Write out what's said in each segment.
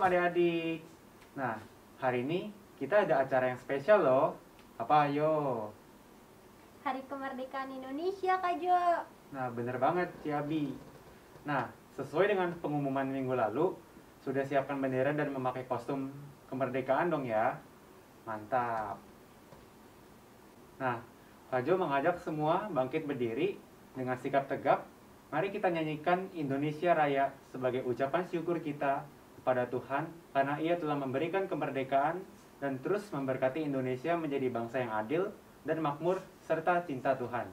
Malam adik-adik. Nah, hari ini kita ada acara yang spesial loh. Apa ayo? Hari Kemerdekaan Indonesia, Kak Jo. Nah, bener banget, Ciabi. Nah, sesuai dengan pengumuman minggu lalu, sudah siapkan bendera dan memakai kostum kemerdekaan dong ya. Mantap. Nah, Kak Jo mengajak semua bangkit berdiri dengan sikap tegap. Mari kita nyanyikan Indonesia Raya sebagai ucapan syukur kita kepada Tuhan karena Ia telah memberikan kemerdekaan dan terus memberkati Indonesia menjadi bangsa yang adil dan makmur serta cinta Tuhan.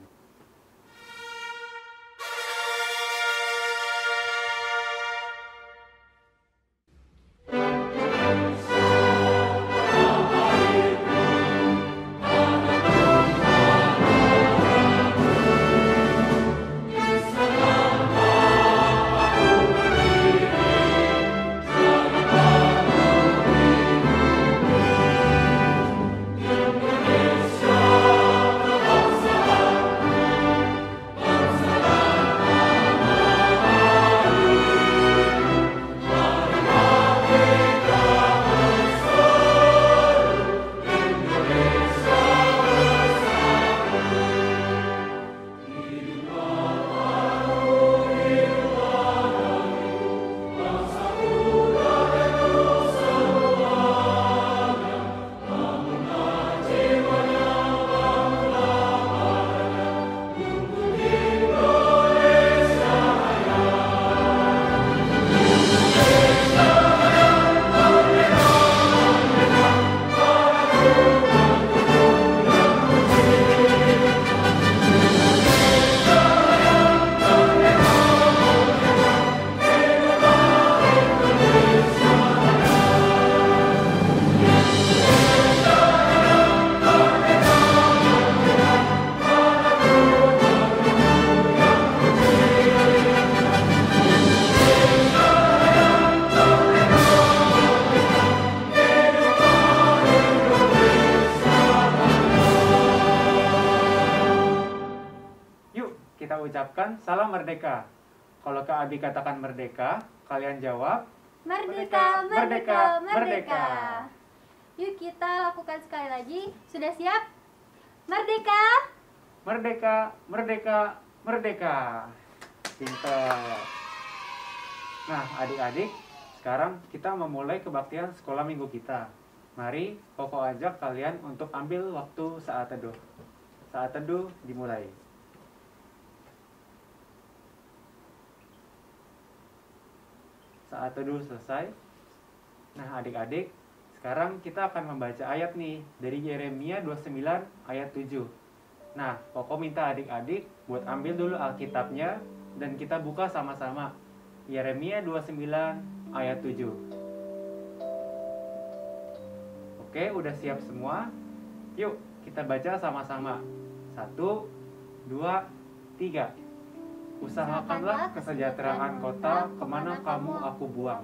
Kita ucapkan salam merdeka. Kalau Kak Abi katakan merdeka, kalian jawab Merdeka, merdeka, merdeka. Yuk kita lakukan sekali lagi. Sudah siap? Merdeka. Merdeka, merdeka, merdeka. Pinter. Nah, adik-adik, sekarang kita memulai kebaktian sekolah minggu kita. Mari, Koko ajak kalian untuk ambil waktu saat teduh. Saat teduh dimulai. Saat teduh selesai. Nah, adik-adik, sekarang kita akan membaca ayat nih dari Yeremia 29 ayat 7. Nah, Koko minta adik-adik buat ambil dulu Alkitabnya dan kita buka sama-sama. Yeremia 29 ayat 7. Oke, udah siap semua? Yuk, kita baca sama-sama. 1, 2, 3. Usahakanlah kesejahteraan kota kemana kamu aku buang,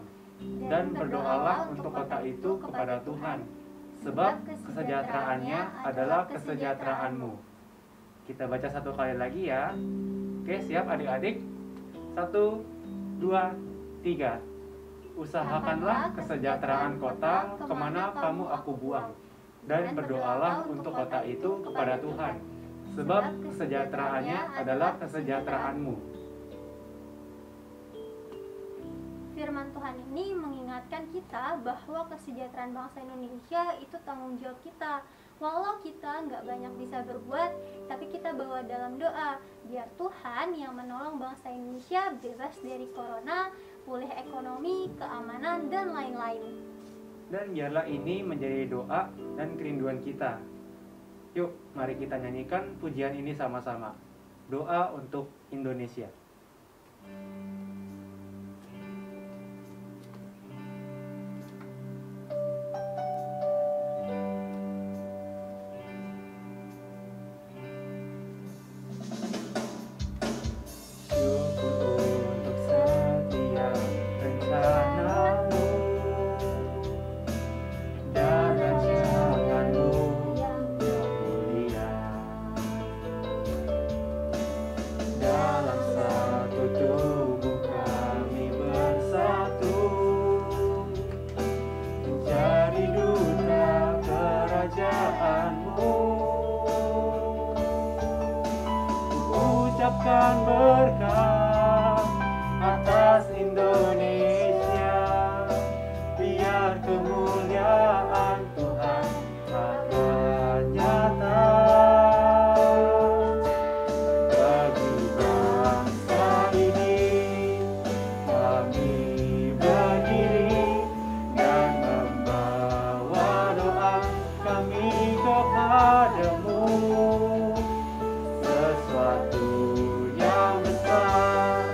dan berdoalah untuk kota itu kepada Tuhan, sebab kesejahteraannya adalah kesejahteraanmu. Kita baca satu kali lagi ya. Oke, siap adik-adik? 1, 2, 3. Usahakanlah kesejahteraan kota kemana kamu aku buang, dan berdoalah untuk kota itu kepada Tuhan, sebab kesejahteraannya adalah kesejahteraanmu. Firman Tuhan ini mengingatkan kita bahwa kesejahteraan bangsa Indonesia itu tanggung jawab kita. Walau kita nggak banyak bisa berbuat, tapi kita bawa dalam doa biar Tuhan yang menolong bangsa Indonesia bebas dari corona, pulih ekonomi, keamanan, dan lain-lain. Dan biarlah ini menjadi doa dan kerinduan kita. Yuk, mari kita nyanyikan pujian ini sama-sama. Doa untuk Indonesia. Dalam satu tubuh ucapkan berkat atas Indonesia, biar kemuliaan Tuhan akan nyata bagi bangsa ini. Kami berdiri dan membawa doa kami kepadamu. Sesuatu yang besar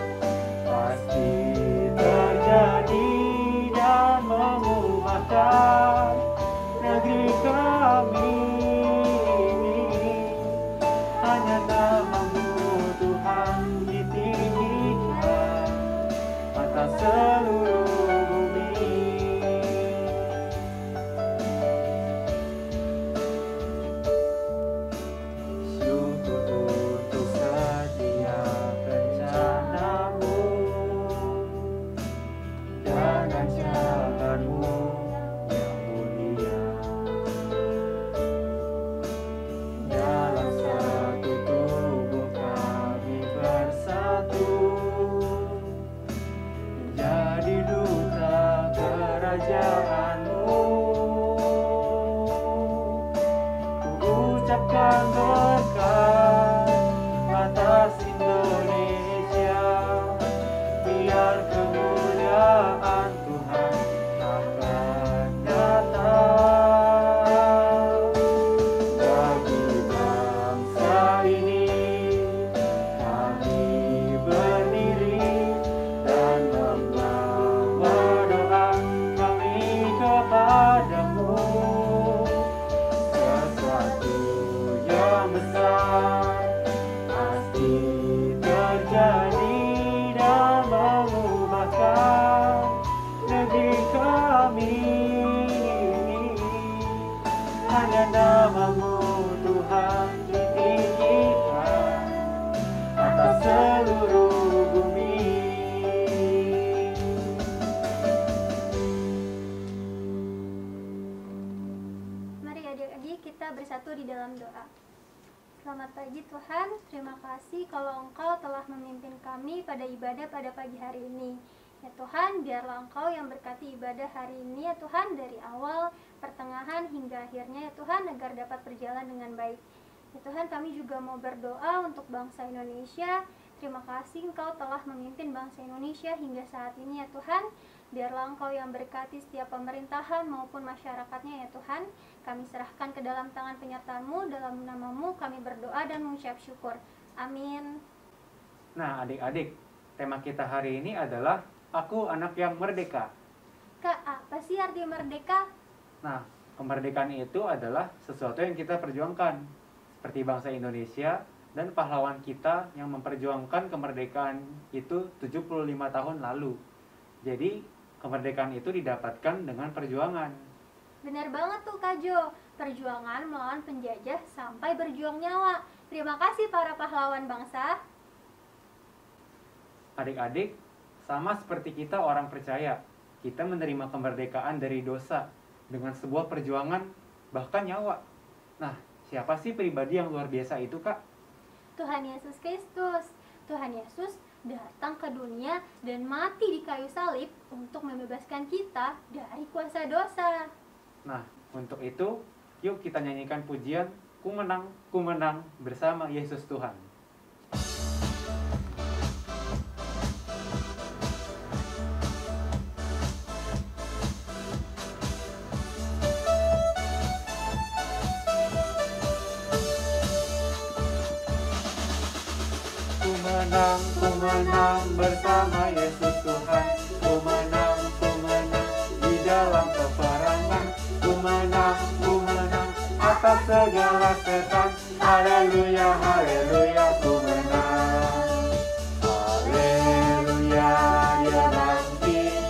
pasti terjadi dan mengubahkan negeri kami ini. Hanya namamu Tuhan ditinggikan atas seluruh bumi. Syukur untuk setiap rencanamu dan rancanganmu yang mulia. Dalam satu tubuh kami bersatu, menjadi duta kerajaanmu. Ku ucapkan berkat atas Indonesia, biar kemuliaan Tuhan akan nyata bagi bangsa ini. Kami berdiri dan membawa doa kami kepadamu. Sesuatu yang besar pasti terjadi dan mengubahkan negeri kami. Hanya namamu Tuhan ditinggikan atas seluruh bumi. Mari adik-adik kita bersatu di dalam doa. Selamat pagi Tuhan, terima kasih kalau Engkau telah memimpin kami pada ibadah pada pagi hari ini. Ya Tuhan, biarlah Engkau yang berkati ibadah hari ini ya Tuhan, dari awal, pertengahan hingga akhirnya ya Tuhan, agar dapat berjalan dengan baik. Ya Tuhan, kami juga mau berdoa untuk bangsa Indonesia. Terima kasih Engkau telah memimpin bangsa Indonesia hingga saat ini ya Tuhan. Biarlah Engkau yang berkati setiap pemerintahan maupun masyarakatnya ya Tuhan. Kami serahkan ke dalam tangan penyertaan-Mu, dalam nama-Mu kami berdoa dan mengucap syukur. Amin. Nah, adik-adik, tema kita hari ini adalah Aku Anak yang Merdeka. Kak, apa sih arti merdeka? Nah, kemerdekaan itu adalah sesuatu yang kita perjuangkan, seperti bangsa Indonesia dan pahlawan kita yang memperjuangkan kemerdekaan itu 75 tahun lalu. Jadi, kemerdekaan itu didapatkan dengan perjuangan. Benar banget tuh Kak Jo, perjuangan melawan penjajah sampai berjuang nyawa. Terima kasih para pahlawan bangsa. Adik-adik, sama seperti kita orang percaya, kita menerima kemerdekaan dari dosa dengan sebuah perjuangan, bahkan nyawa. Nah, siapa sih pribadi yang luar biasa itu, Kak? Tuhan Yesus Kristus. Tuhan Yesus datang ke dunia dan mati di kayu salib untuk membebaskan kita dari kuasa dosa. Nah, untuk itu, yuk kita nyanyikan pujian Ku menang bersama Yesus Tuhan. Ku menang bersama Yesus Tuhan. Ku menang di dalam peperangan. Ku menang atas segala setan. Haleluya, haleluya, ku menang. Haleluya, dia bangkit.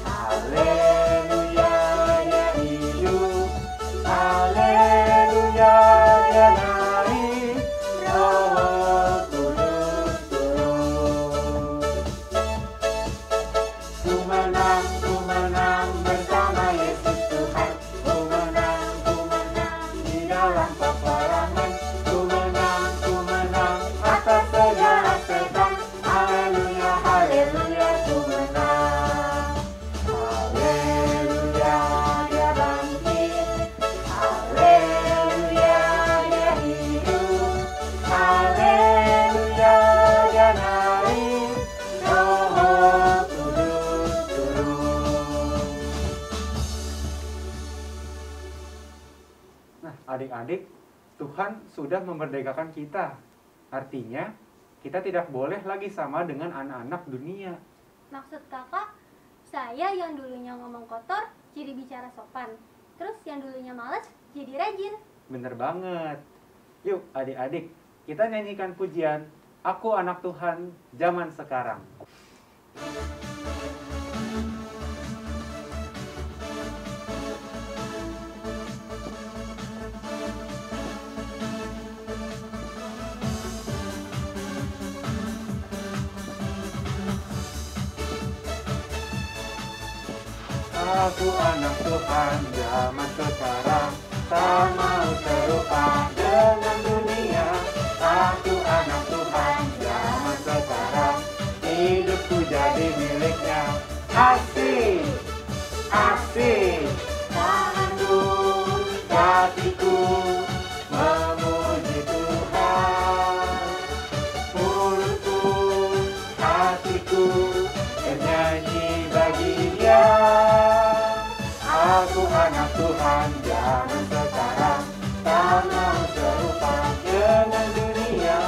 Haleluya, dia hidup. Haleluya, dia naik. Roh Kudus turun. Ku menang bersama Yesus Tuhan. Ku menang di dalam peperangan. Ku menang atas adik-adik, Tuhan sudah memerdekakan kita. Artinya, kita tidak boleh lagi sama dengan anak-anak dunia. Maksud kakak, saya yang dulunya ngomong kotor jadi bicara sopan. Terus yang dulunya malas jadi rajin. Bener banget. Yuk adik-adik, kita nyanyikan pujian Aku Anak Tuhan Zaman Sekarang. Aku anak Tuhan zaman sekarang, tak mau serupa dengan dunia. Aku anak Tuhan zaman sekarang, hidupku jadi miliknya. Asik, asik, tanganku, hatiku memuji Tuhan. Mulutku, hatiku bernyanyi bagi Dia. Aku anak Tuhan zaman sekarang, tak mau serupa dengan dunia.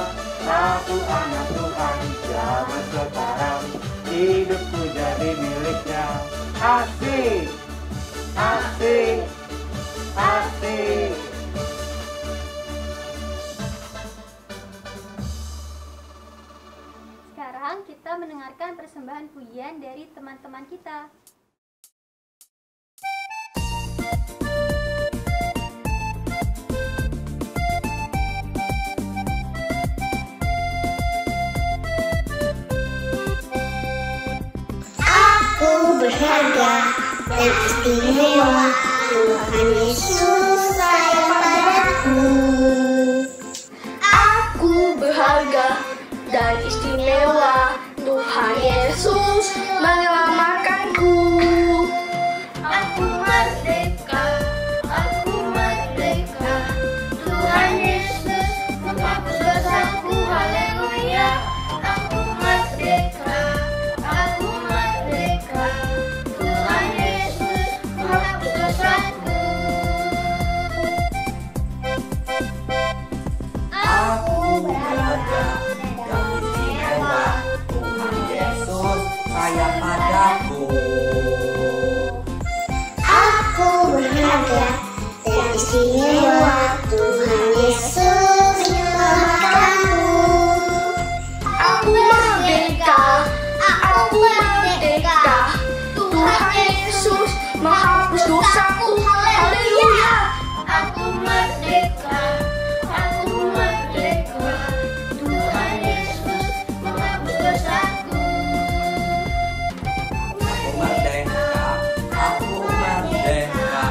Aku anak Tuhan zaman sekarang, hidupku jadi miliknya. Asik, asik, asik. Sekarang kita mendengarkan persembahan pujian dari teman-teman kita. Aku berharga dan istimewa, Tuhan Yesus sayang padaku. Aku berharga dan istimewa, Tuhan Yesus menyelamatkanku. Aku merdeka, Tuhan Yesus menghapus dosaku, haleluya. Aku merdeka, Tuhan Yesus menghapus dosaku. Aku berharga dan istimewa, Tuhan Yesus sayang padaku. Aku berharga dan istimewa, Tuhan Yesus menyelamatkanku. Aku merdeka, Tuhan Yesus menghapus dosaku, haleluya. Aku merdeka, Tuhan Yesus menghapus dosaku. Aku merdeka,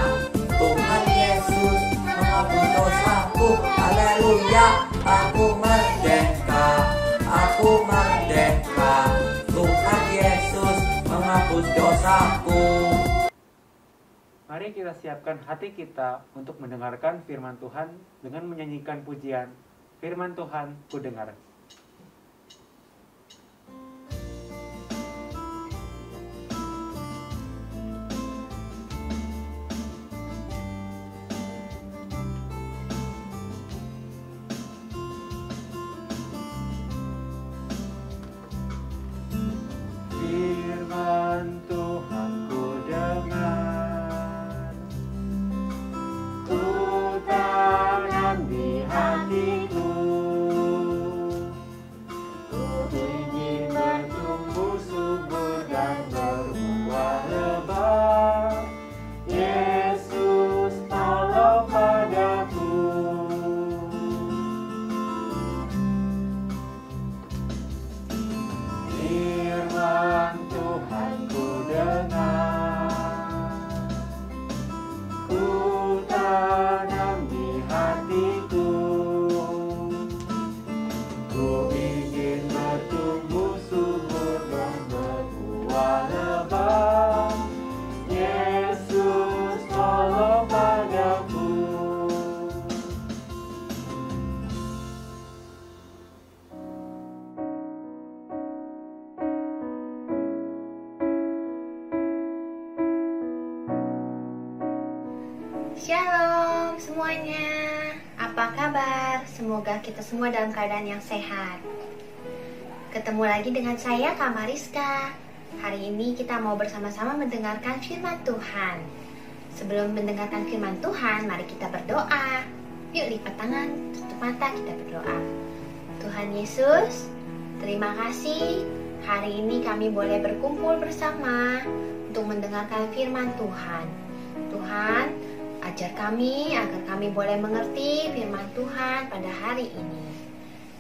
Tuhan Yesus menghapus dosaku, haleluya. Aku merdeka, Tuhan Yesus menghapus dosaku. Mari kita siapkan hati kita untuk mendengarkan firman Tuhan dengan menyanyikan pujian Firman Tuhan ku dengar. Firman Tuhan ku dengar, ku tanam di hatiku. Ku ingin bertumbuh subur dan berbuah lebat. Yesus tolong padaku. Firman Tuhan ku dengar, ku tanam di hatiku. Ku ingin bertumbuh subur dan berbuah lebat. Yesus tolong padaku. Shalom semuanya. Apa kabar? Semoga kita semua dalam keadaan yang sehat. Ketemu lagi dengan saya, Kak Mariska. Hari ini kita mau bersama-sama mendengarkan firman Tuhan. Sebelum mendengarkan firman Tuhan, mari kita berdoa. Yuk lipat tangan, tutup mata, kita berdoa. Tuhan Yesus, terima kasih. Hari ini kami boleh berkumpul bersama untuk mendengarkan firman Tuhan. Tuhan, ajar kami agar kami boleh mengerti firman Tuhan pada hari ini.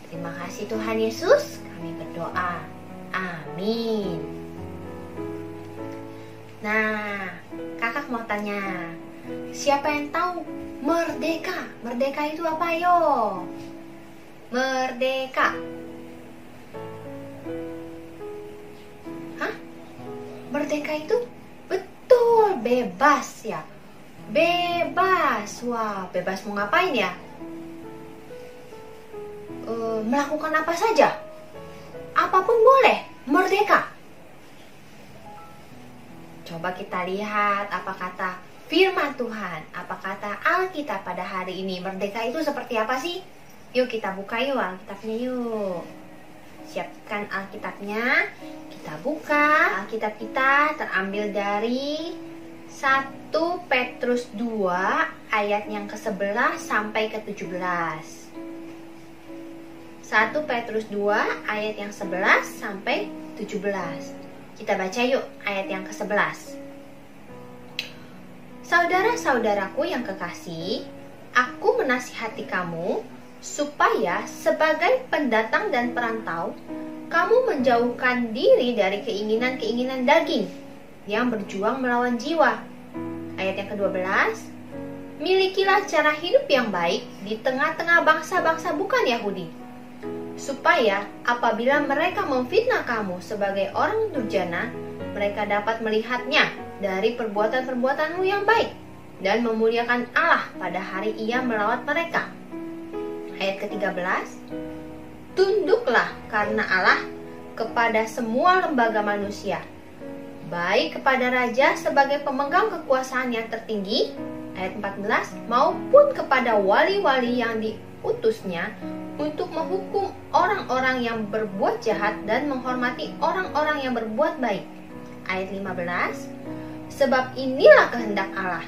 Terima kasih Tuhan Yesus, kami berdoa. Amin. Nah, kakak mau tanya, siapa yang tahu merdeka? Merdeka itu apa yo? Merdeka. Hah? Merdeka itu betul bebas ya. Bebas. Wah, bebas mau ngapain ya? Melakukan apa saja. Apapun boleh. Merdeka. Coba kita lihat apa kata firman Tuhan. Apa kata Alkitab pada hari ini. Merdeka itu seperti apa sih? Yuk kita buka yuk Alkitabnya yuk. Siapkan Alkitabnya. Kita buka. Alkitab kita terambil dari 1 Petrus 2 ayat yang ke-11 sampai ke-17. 1 Petrus 2 ayat yang 11 sampai 17. Kita baca yuk ayat yang ke-11. Saudara-saudaraku yang kekasih, aku menasihati kamu supaya sebagai pendatang dan perantau, kamu menjauhkan diri dari keinginan-keinginan daging yang berjuang melawan jiwa. Ayat yang ke-12, milikilah cara hidup yang baik di tengah-tengah bangsa-bangsa bukan Yahudi, supaya apabila mereka memfitnah kamu sebagai orang durjana, mereka dapat melihatnya dari perbuatan-perbuatanmu yang baik dan memuliakan Allah pada hari Ia melawat mereka. Ayat ke-13, tunduklah karena Allah kepada semua lembaga manusia, baik kepada raja sebagai pemegang kekuasaan yang tertinggi, ayat 14, maupun kepada wali-wali yang diutusnya untuk menghukum orang-orang yang berbuat jahat dan menghormati orang-orang yang berbuat baik. Ayat 15, sebab inilah kehendak Allah,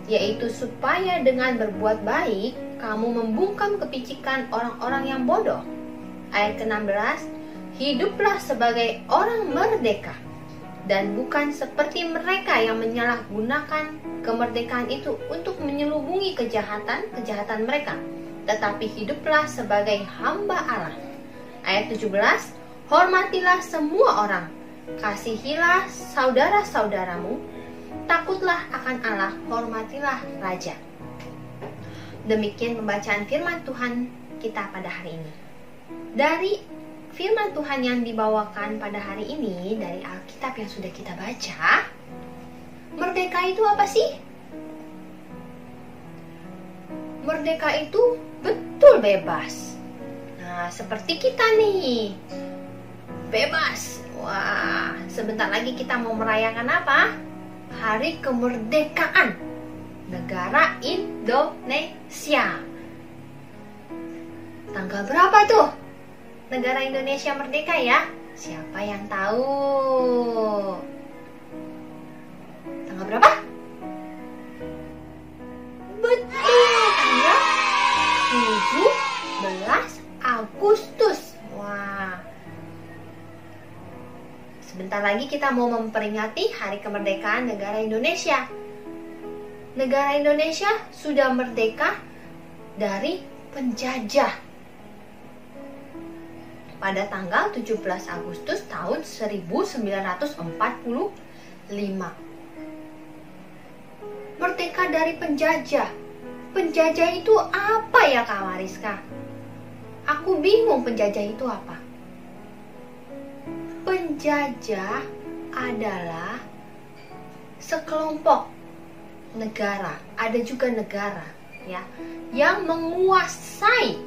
yaitu supaya dengan berbuat baik kamu membungkam kepicikan orang-orang yang bodoh. Ayat ke-16, hiduplah sebagai orang merdeka dan bukan seperti mereka yang menyalahgunakan kemerdekaan itu untuk menyelubungi kejahatan mereka, tetapi hiduplah sebagai hamba Allah. Ayat 17, hormatilah semua orang, kasihilah saudara-saudaramu, takutlah akan Allah, hormatilah raja. Demikian pembacaan firman Tuhan kita pada hari ini. Dari firman Tuhan yang dibawakan pada hari ini dari Alkitab yang sudah kita baca, merdeka itu apa sih? Merdeka itu betul bebas. Nah, seperti kita nih, bebas. Wah, sebentar lagi kita mau merayakan apa? Hari Kemerdekaan Negara Indonesia. Tanggal berapa tuh negara Indonesia merdeka ya? Siapa yang tahu? Tanggal berapa? Betul, tanggal 17 Agustus. Wah. Sebentar lagi kita mau memperingati Hari Kemerdekaan Negara Indonesia. Negara Indonesia sudah merdeka dari penjajah pada tanggal 17 Agustus tahun 1945. Merdeka dari penjajah. Penjajah itu apa ya Kak Mariska? Aku bingung penjajah itu apa. Penjajah adalah sekelompok negara, ada juga negara ya, yang menguasai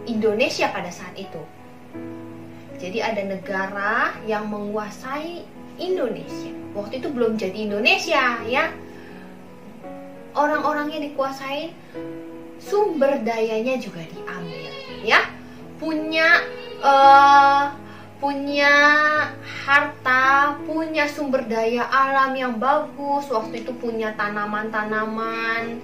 Indonesia pada saat itu. Jadi ada negara yang menguasai Indonesia. Waktu itu belum jadi Indonesia ya. Orang-orangnya dikuasai sumber dayanya juga diambil, ya. Punya harta, punya sumber daya alam yang bagus. Waktu itu punya tanaman-tanaman,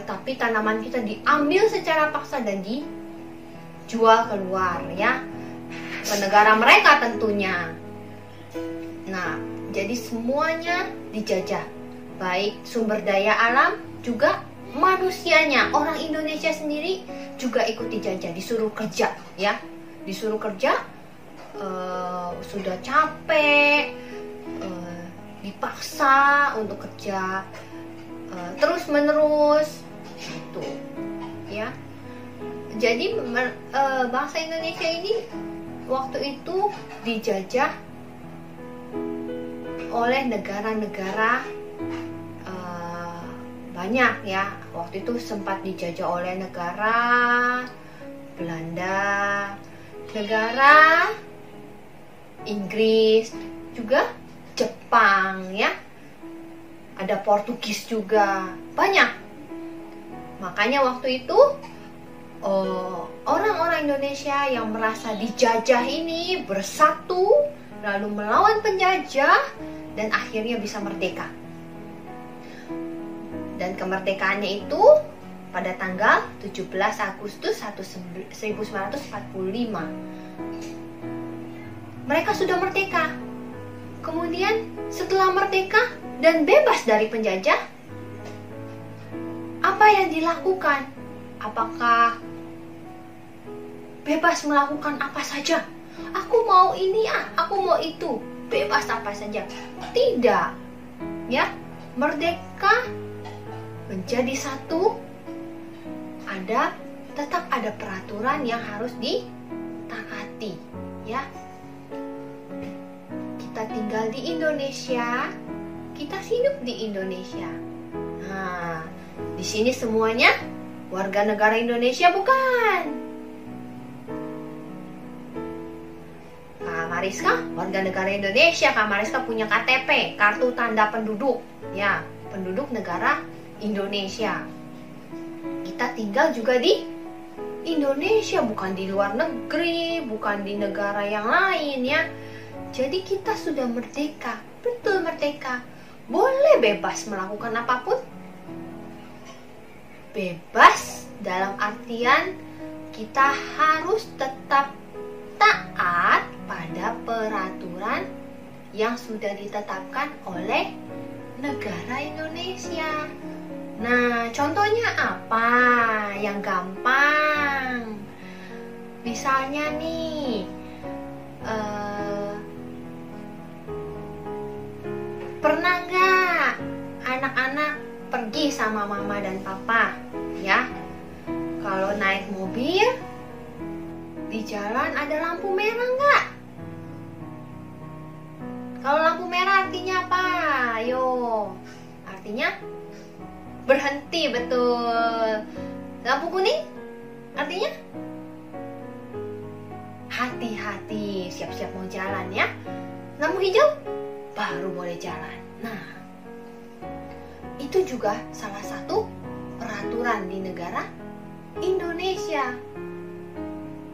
tapi tanaman kita diambil secara paksa dan dijual keluar, ya, ke negara mereka tentunya. Nah, jadi semuanya dijajah, baik sumber daya alam juga manusianya. Orang Indonesia sendiri juga ikut dijajah, disuruh kerja, ya, disuruh kerja. Sudah capek, dipaksa untuk kerja terus menerus, gitu, ya. Jadi bangsa Indonesia ini waktu itu dijajah oleh negara-negara banyak, ya. Waktu itu sempat dijajah oleh negara Belanda, negara Inggris, juga Jepang, ya. Ada Portugis juga, banyak. Makanya waktu itu orang-orang Indonesia yang merasa dijajah ini bersatu, lalu melawan penjajah, dan akhirnya bisa merdeka. Dan kemerdekaannya itu pada tanggal 17 Agustus 1945. Mereka sudah merdeka. Kemudian setelah merdeka dan bebas dari penjajah, apa yang dilakukan? Apakah bebas melakukan apa saja? Aku mau ini, aku mau itu, bebas apa saja? Tidak, ya. Merdeka menjadi satu, tetap ada peraturan yang harus ditaati, ya. Kita tinggal di Indonesia, kita hidup di Indonesia. Nah, di sini semuanya warga negara Indonesia, bukan? Kak Mariska warga negara Indonesia. Kak Mariska punya KTP, kartu tanda penduduk, ya, penduduk negara Indonesia. Kita tinggal juga di Indonesia, bukan di luar negeri, bukan di negara yang lain, ya. Jadi kita sudah merdeka, betul merdeka. Boleh bebas melakukan apapun. Bebas dalam artian kita harus tetap taat pada peraturan yang sudah ditetapkan oleh negara Indonesia. Nah, contohnya apa? Yang gampang. Misalnya nih, pernah nggak anak-anak pergi sama mama dan papa, ya? Kalau naik mobil, di jalan ada lampu merah nggak? Kalau lampu merah artinya apa? Ayo, artinya berhenti, betul. Lampu kuning artinya hati-hati, siap-siap mau jalan, ya. Lampu hijau baru boleh jalan. Nah, itu juga salah satu peraturan di negara Indonesia.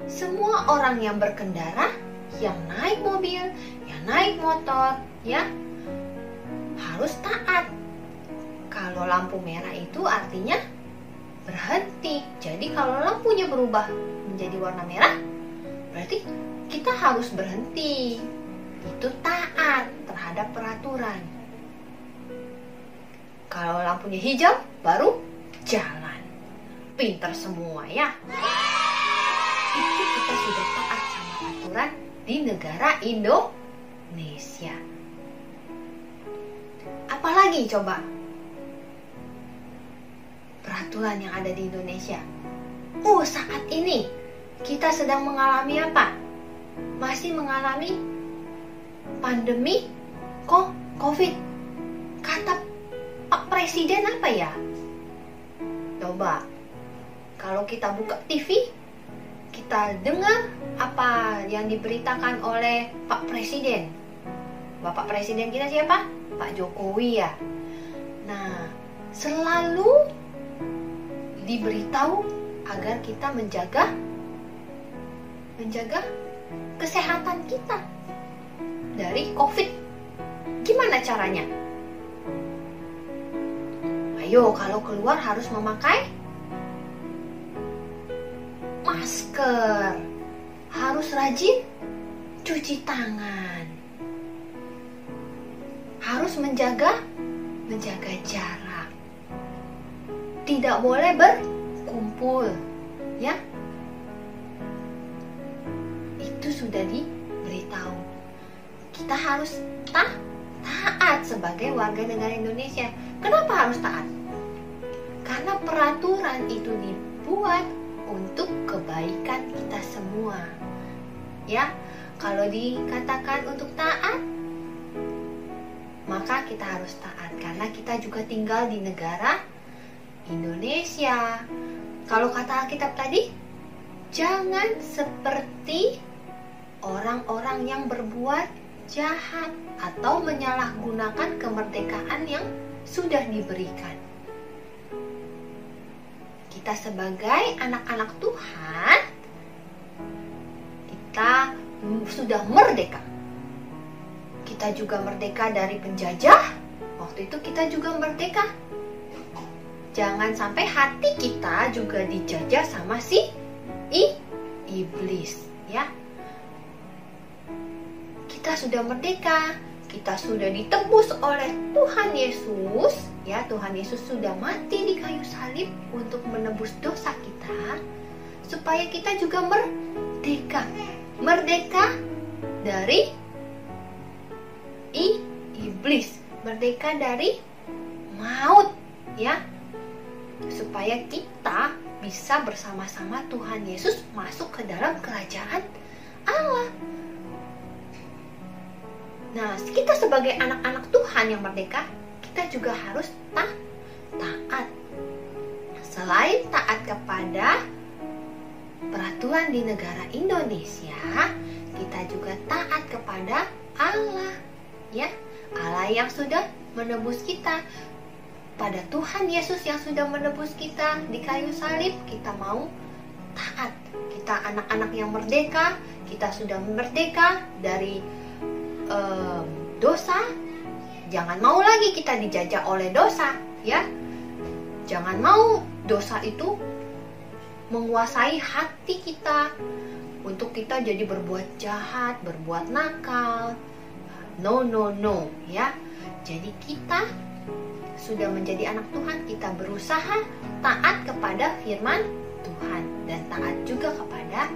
Semua orang yang berkendara, yang naik mobil, yang naik motor, ya, harus taat. Kalau lampu merah itu artinya berhenti. Jadi kalau lampunya berubah menjadi warna merah, berarti kita harus berhenti. Itu taat terhadap peraturan. Kalau lampunya hijau, baru jalan. Pinter semua, ya. Itu kita sudah taat sama aturan di negara Indonesia. Apalagi coba peraturan yang ada di Indonesia? Saat ini kita sedang mengalami apa? Masih mengalami pandemi COVID. Kata Pak Presiden apa ya? Coba, kalau kita buka TV, kita dengar apa yang diberitakan oleh Pak Presiden. Bapak Presiden kita siapa? Pak Jokowi, ya. Nah, selalu diberitahu agar kita menjaga kesehatan kita dari COVID. Gimana caranya? Ayo, kalau keluar harus memakai masker, harus rajin cuci tangan, harus menjaga jarak, tidak boleh berkumpul, ya. Itu sudah diberitahu. Kita harus taat sebagai warga negara Indonesia. Kenapa harus taat? Karena peraturan itu dibuat untuk kebaikan kita semua. Ya, kalau dikatakan untuk taat, maka kita harus taat karena kita juga tinggal di negara Indonesia. Kalau kata Alkitab tadi, jangan seperti orang-orang yang berbuat jahat atau menyalahgunakan kemerdekaan yang sudah diberikan. Kita sebagai anak-anak Tuhan, kita sudah merdeka. Kita juga merdeka dari penjajah. Waktu itu kita juga merdeka. Jangan sampai hati kita juga dijajah sama si iblis, ya. Kita sudah merdeka, kita sudah ditebus oleh Tuhan Yesus, ya. Tuhan Yesus sudah mati di kayu salib untuk menebus dosa kita, supaya kita juga merdeka dari iblis, merdeka dari maut, ya. Supaya kita bisa bersama-sama Tuhan Yesus masuk ke dalam kerajaan Allah. Nah, kita sebagai anak-anak Tuhan yang merdeka, kita juga harus taat. Selain taat kepada peraturan di negara Indonesia, kita juga taat kepada Allah, ya. Allah yang sudah menebus kita. Pada Tuhan Yesus yang sudah menebus kita di kayu salib, kita mau taat. Kita anak-anak yang merdeka, kita sudah merdeka dari dosa. Jangan mau lagi kita dijajah oleh dosa, ya. Jangan mau dosa itu menguasai hati kita untuk kita jadi berbuat jahat, berbuat nakal. No, ya. Jadi kita sudah menjadi anak Tuhan, kita berusaha taat kepada firman Tuhan dan taat juga kepada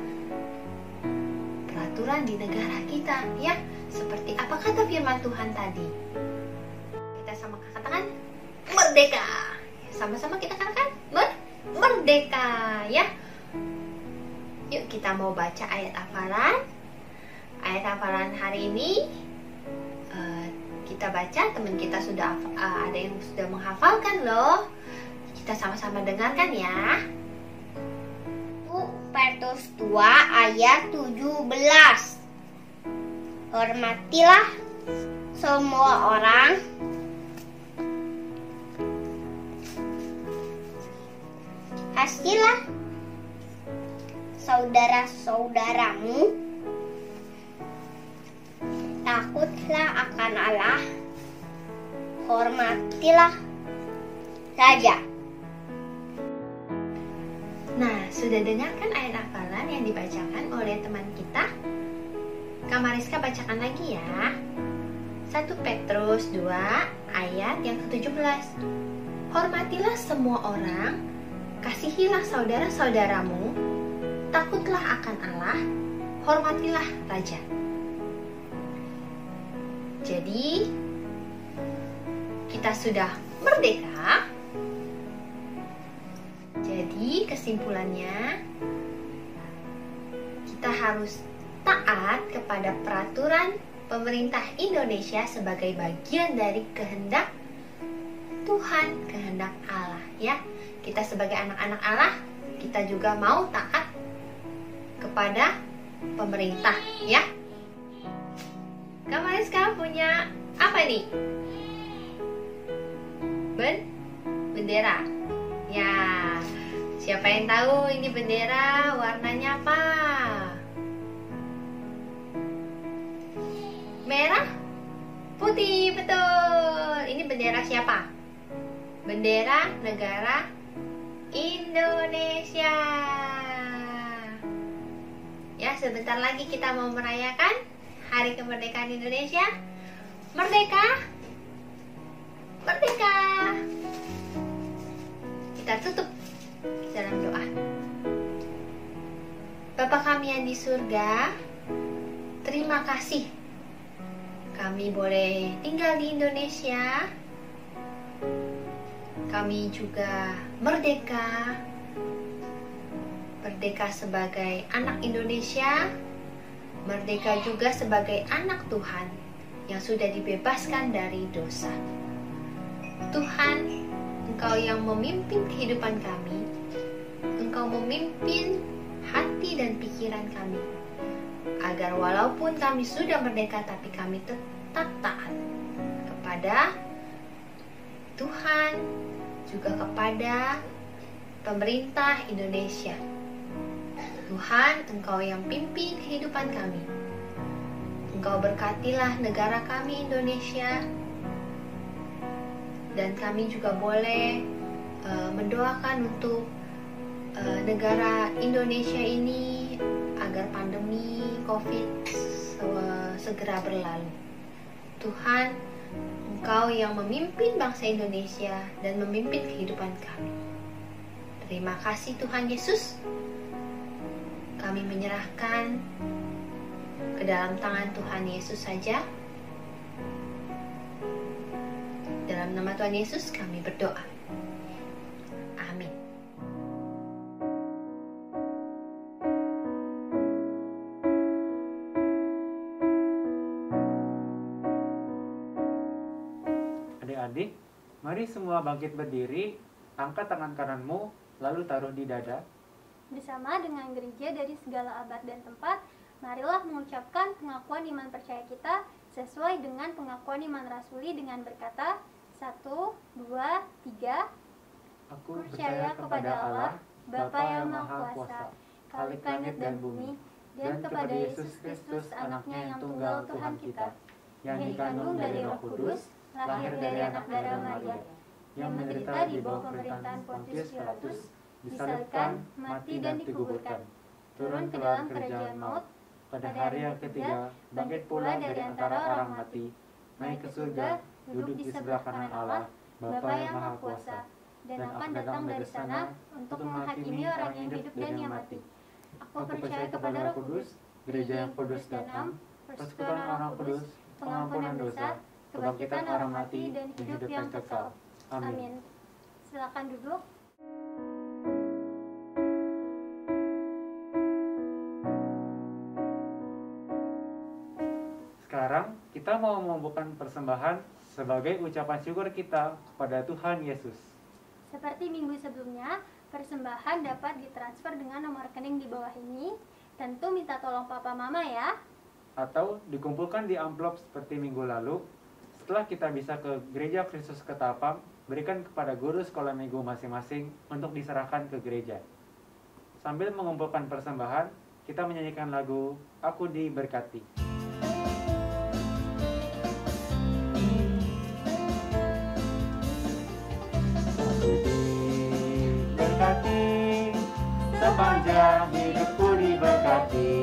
peraturan di negara kita, ya. Seperti apa kata firman Tuhan tadi? Kita sama katakan merdeka. Sama-sama kita katakan merdeka, ya. Yuk kita mau baca ayat hafalan. Ayat hafalan hari ini kita baca, teman kita sudah ada yang sudah menghafalkan loh. Kita sama-sama dengarkan ya. Petrus 2 ayat 17. Hormatilah semua orang, kasihilah saudara-saudaramu, takutlah akan Allah, hormatilah raja. Nah, sudah dengarkan ayat hafalan yang dibacakan oleh teman kita? Kak Mariska bacakan lagi ya. 1 Petrus 2 ayat yang ke-17. Hormatilah semua orang, kasihilah saudara-saudaramu, takutlah akan Allah, hormatilah raja. Jadi, kita sudah merdeka. Jadi, kesimpulannya, kita harus taat kepada peraturan pemerintah Indonesia sebagai bagian dari kehendak Tuhan, kehendak Allah, ya. Kita sebagai anak-anak Allah, kita juga mau taat kepada pemerintah, ya. Kemarin sekarang punya apa nih? Bendera. Ya. Siapa yang tahu ini bendera warnanya apa? Merah, putih, betul. Ini bendera siapa? Bendera negara Indonesia. Ya, sebentar lagi kita mau merayakan Hari Kemerdekaan Indonesia. Merdeka, merdeka. Kita tutup dalam doa. Bapa kami yang di surga, terima kasih kami boleh tinggal di Indonesia. Kami juga merdeka. Merdeka sebagai anak Indonesia. Merdeka juga sebagai anak Tuhan yang sudah dibebaskan dari dosa. Tuhan, Engkau yang memimpin kehidupan kami. Engkau memimpin hati dan pikiran kami. Agar walaupun kami sudah merdeka, tapi kami tetap taat kepada Tuhan, juga kepada pemerintah Indonesia. Tuhan, Engkau yang pimpin kehidupan kami. Engkau berkatilah negara kami Indonesia. Dan kami juga boleh mendoakan untuk negara Indonesia ini agar pandemi COVID segera berlalu. Tuhan, Engkau yang memimpin bangsa Indonesia dan memimpin kehidupan kami. Terima kasih Tuhan Yesus. Kami menyerahkan ke dalam tangan Tuhan Yesus saja. Dalam nama Tuhan Yesus kami berdoa. Amin. Adik-adik, mari semua bangkit berdiri, angkat tangan kananmu, lalu taruh di dada. Bersama dengan gereja dari segala abad dan tempat, marilah mengucapkan pengakuan iman percaya kita sesuai dengan pengakuan iman rasuli dengan berkata, 1, 2, 3. Aku percaya kepada Allah, Bapa yang Maha Kuasa, Khalik langit dan bumi, dan kepada Yesus Kristus, anaknya yang tunggal Tuhan kita, yang dikandung dari Roh Kudus, lahir dari anak darah Maria, yang menderita di bawah pemerintahan Pontius Pilatus, disalibkan, mati dan dikuburkan, turun ke dalam kerajaan maut, pada hari yang ketiga bangkit pula dari antara orang mati, naik ke surga, duduk di sebelah kanan Allah, Bapa yang Maha Kuasa, dan akan datang dari sana untuk menghakimi orang yang hidup dan yang mati. Aku percaya kepada Roh Kudus, gereja yang kudus dan am, persekutuan orang kudus, pengampunan dosa, kebangkitan orang mati, dan hidup yang kekal. Amin. Silakan duduk. Sekarang kita mau membawakan persembahan sebagai ucapan syukur kita kepada Tuhan Yesus. Seperti minggu sebelumnya, persembahan dapat ditransfer dengan nomor rekening di bawah ini. Tentu minta tolong papa mama ya. Atau dikumpulkan di amplop seperti minggu lalu. Setelah kita bisa ke Gereja Kristus Ketapang, berikan kepada guru sekolah minggu masing-masing untuk diserahkan ke gereja. Sambil mengumpulkan persembahan, kita menyanyikan lagu Aku Diberkati. Sepanjang hidupku diberkati,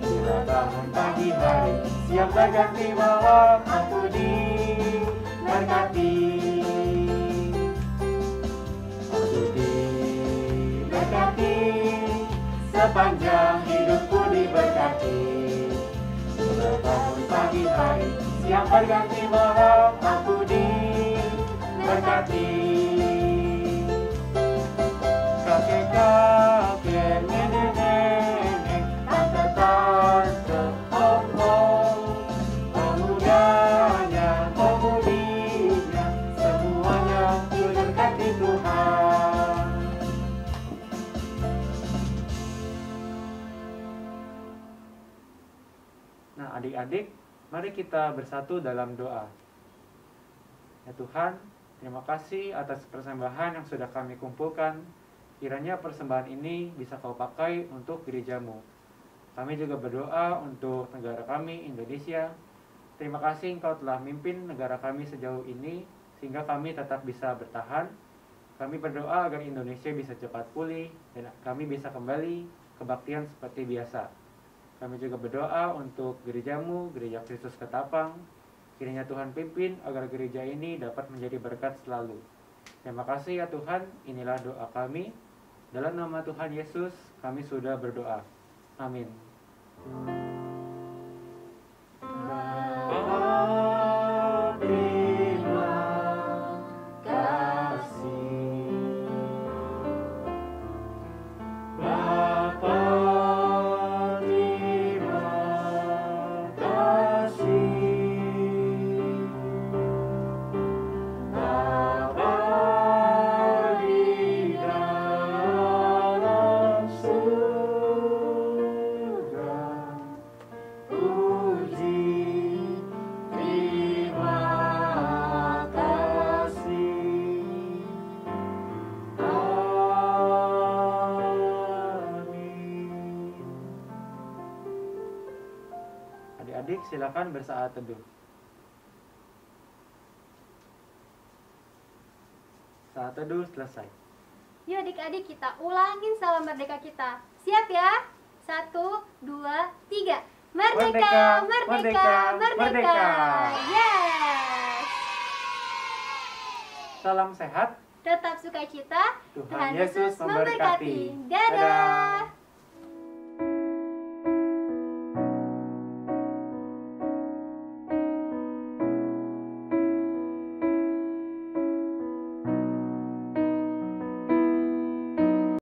bila bangun pagi hari, siang berganti malam, aku diberkati. Aku diberkati, sepanjang hidupku diberkati, bila bangun pagi hari, siang berganti malam, aku diberkati. Kakek-kakek, nenek-nenek, tante-tante, om-om, pemudanya, pemudinya, semuanya diberkati Tuhan. Nah, adik-adik, mari kita bersatu dalam doa. Ya Tuhan, terima kasih atas persembahan yang sudah kami kumpulkan. Kiranya persembahan ini bisa kau pakai untuk gerejamu. Kami juga berdoa untuk negara kami, Indonesia. Terima kasih Engkau telah memimpin negara kami sejauh ini, sehingga kami tetap bisa bertahan. Kami berdoa agar Indonesia bisa cepat pulih, dan kami bisa kembali kebaktian seperti biasa. Kami juga berdoa untuk gerejamu, Gereja Kristus Ketapang. Kiranya Tuhan pimpin agar gereja ini dapat menjadi berkat selalu. Terima kasih ya Tuhan, inilah doa kami. Dalam nama Tuhan Yesus, kami sudah berdoa. Amin. Adik-adik silakan bersaat teduh. Saat teduh selesai. Yuk adik-adik kita ulangin salam merdeka kita. Siap ya? 1, 2, 3. Merdeka, merdeka, merdeka. Yes. Salam sehat. Tetap sukacita. Tuhan Yesus memberkati. Dadah.